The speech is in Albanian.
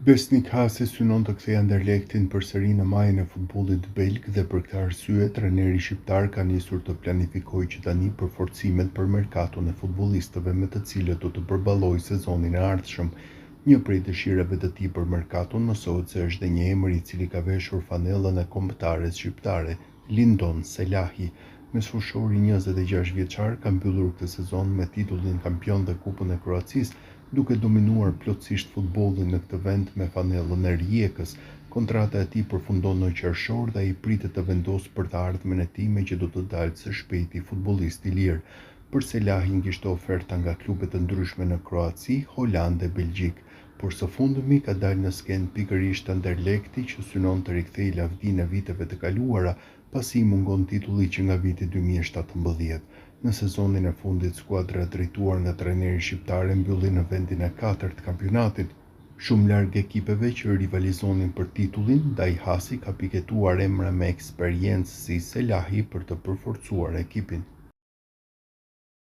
Besnik Hase synon të kthejë Anderlechtin përsëri në majën e futbollit belg dhe për këtë arsye trajneri shqiptar ka nisur të planifikojë që tani përforcimet për merkaton e futbollistëve me të cilët do të përballojë sezonin e ardhshëm. Një prej dëshirave të tij për merkaton mësohet se është dhe një emër i cili ka veshur fanellën e kombëtares shqiptare, Lindon Selahi. Mesfushori 26 vjeçar ka mbyllur këtë sezon me titullin kampion dhe Kupën e Kroacisë, duke dominuar plotësisht futbollin në këtë vend me fanellën e Rijekës. Kontrata e tij përfundon në qershor dhe ai pritet të vendosë për të ardhmen e tij meqë do të dalë së shpejti futbollist i lirë. Për Selahin kishte oferta nga klube të ndryshme në Kroaci, Holandë e Belgjik, por së fundmi ka dalë në skenë pikërisht Anderlechti që synon të rikthejë lavdinë e viteve të kaluara pasi i mungon titulli që nga viti 2017. Në sezonin e fundit skuadra drejtuar nga trajneri shqiptar mbylli në vendin e 4 të kampionatit, shumë larg ekipeve që rivalizonin për titullin, ndaj Hasi ka piketuar emra me eksperiencë si Selahi për të përforcuar ekipin.